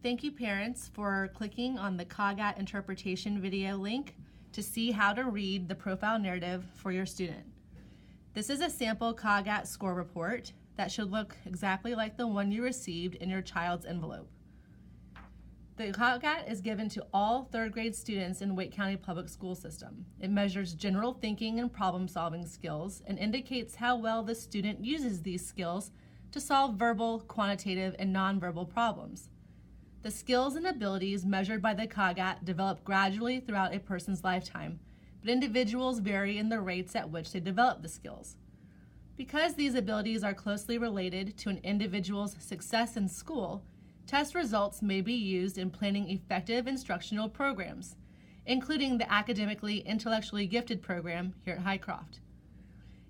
Thank you, parents, for clicking on the CogAT interpretation video link to see how to read the profile narrative for your student. This is a sample CogAT score report that should look exactly like the one you received in your child's envelope. The CogAT is given to all third grade students in Wake County Public School System. It measures general thinking and problem-solving skills and indicates how well the student uses these skills to solve verbal, quantitative, and nonverbal problems. The skills and abilities measured by the CogAT develop gradually throughout a person's lifetime, but individuals vary in the rates at which they develop the skills. Because these abilities are closely related to an individual's success in school, test results may be used in planning effective instructional programs, including the academically intellectually gifted program here at Highcroft.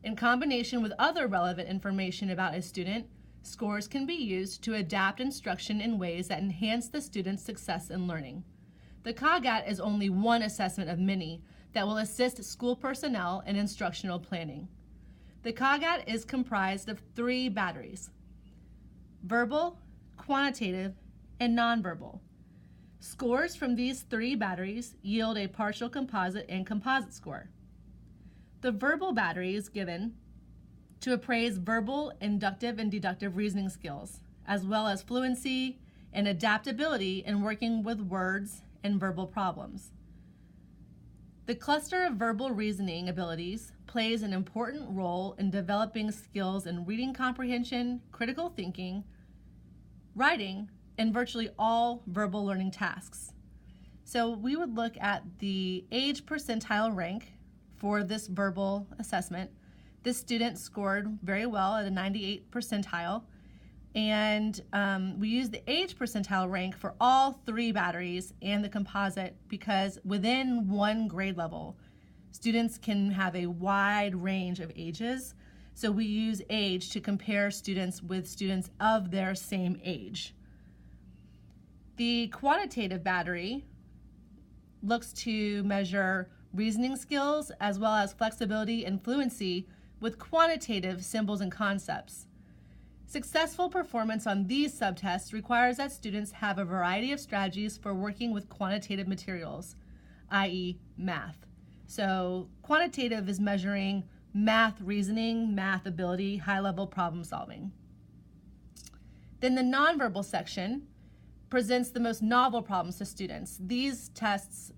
In combination with other relevant information about a student, scores can be used to adapt instruction in ways that enhance the student's success in learning. The CogAT is only one assessment of many that will assist school personnel in instructional planning. The CogAT is comprised of 3 batteries: verbal, quantitative, and nonverbal. Scores from these 3 batteries yield a partial composite and composite score. The verbal battery is given to appraise verbal, inductive, and deductive reasoning skills, as well as fluency and adaptability in working with words and verbal problems. The cluster of verbal reasoning abilities plays an important role in developing skills in reading comprehension, critical thinking, writing, and virtually all verbal learning tasks. So we would look at the age percentile rank for this verbal assessment. This student scored very well at a 98 percentile, and we use the age percentile rank for all 3 batteries and the composite because within one grade level, students can have a wide range of ages. So we use age to compare students with students of their same age. The quantitative battery looks to measure reasoning skills as well as flexibility and fluency with quantitative symbols and concepts. Successful performance on these subtests requires that students have a variety of strategies for working with quantitative materials, i.e. math. So quantitative is measuring math reasoning, math ability, high-level problem solving. Then the nonverbal section presents the most novel problems to students. These tests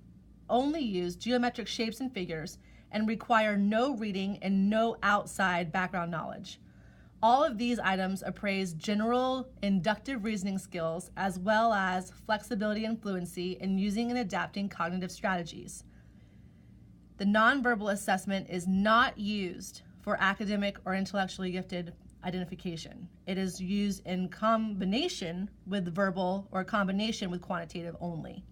only use geometric shapes and figures and require no reading and no outside background knowledge. All of these items appraise general inductive reasoning skills as well as flexibility and fluency in using and adapting cognitive strategies. The nonverbal assessment is not used for academic or intellectually gifted identification. It is used in combination with verbal or combination with quantitative only.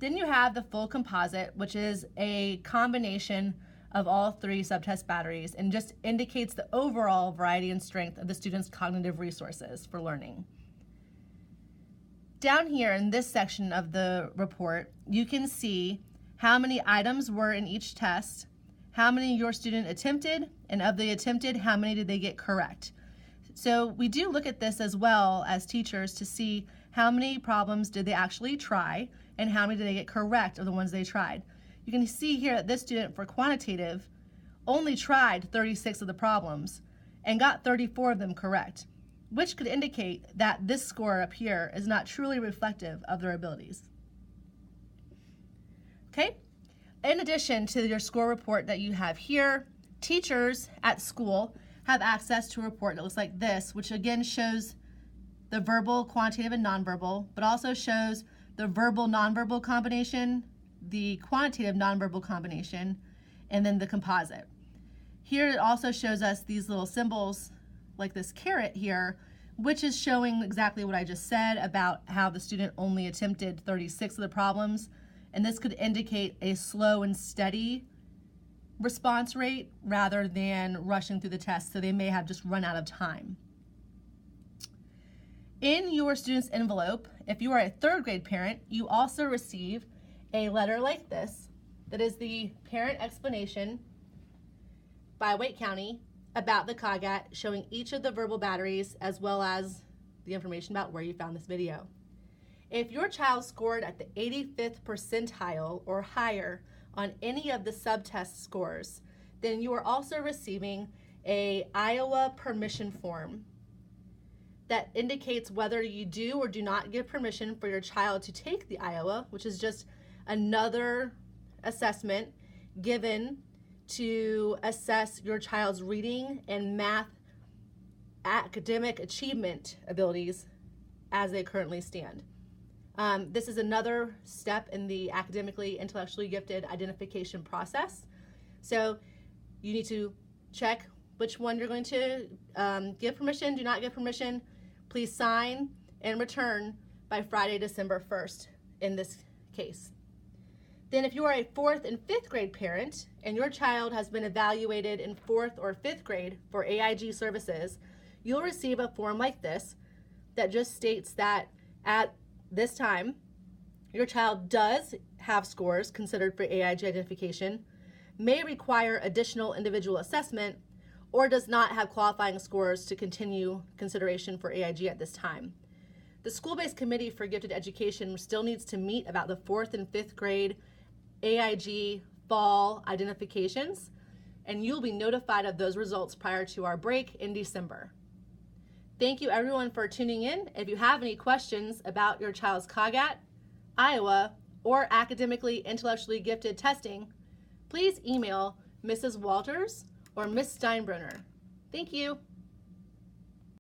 Then you have the full composite, which is a combination of all 3 subtest batteries and just indicates the overall variety and strength of the student's cognitive resources for learning. Down here in this section of the report, you can see how many items were in each test, how many your student attempted, and of the attempted, how many did they get correct. So we do look at this as well as teachers to see how many problems did they actually try and how many did they get correct of the ones they tried. You can see here that this student for quantitative only tried 36 of the problems and got 34 of them correct, which could indicate that this score up here is not truly reflective of their abilities. Okay, in addition to your score report that you have here, teachers at school have access to a report that looks like this, which again shows the verbal, quantitative, and nonverbal, but also shows the verbal-nonverbal combination, the quantitative nonverbal combination, and then the composite. Here it also shows us these little symbols like this caret here, which is showing exactly what I just said about how the student only attempted 36 of the problems. And this could indicate a slow and steady response rate rather than rushing through the test, so they may have just run out of time. In your student's envelope, if you are a 3rd grade parent, you also receive a letter like this that is the parent explanation by Wake County about the CogAT, showing each of the verbal batteries as well as the information about where you found this video. If your child scored at the 85th percentile or higher on any of the subtest scores, then you are also receiving a Iowa permission form that indicates whether you do or do not give permission for your child to take the Iowa, which is just another assessment given to assess your child's reading and math academic achievement abilities as they currently stand. This is another step in the academically, intellectually gifted identification process. So you need to check which one you're going to give permission, do not give permission. Please sign and return by Friday, December 1st in this case. Then if you are a 4th and 5th grade parent and your child has been evaluated in 4th or 5th grade for AIG services, you'll receive a form like this that just states that at this time, your child does have scores considered for AIG identification, may require additional individual assessment, or does not have qualifying scores to continue consideration for AIG at this time. The School-Based Committee for Gifted Education still needs to meet about the 4th and 5th grade AIG fall identifications, and you'll be notified of those results prior to our break in December. Thank you everyone for tuning in. If you have any questions about your child's CogAT, Iowa, or academically intellectually gifted testing, please email Mrs. Walters or Ms. Steinbrenner. Thank you.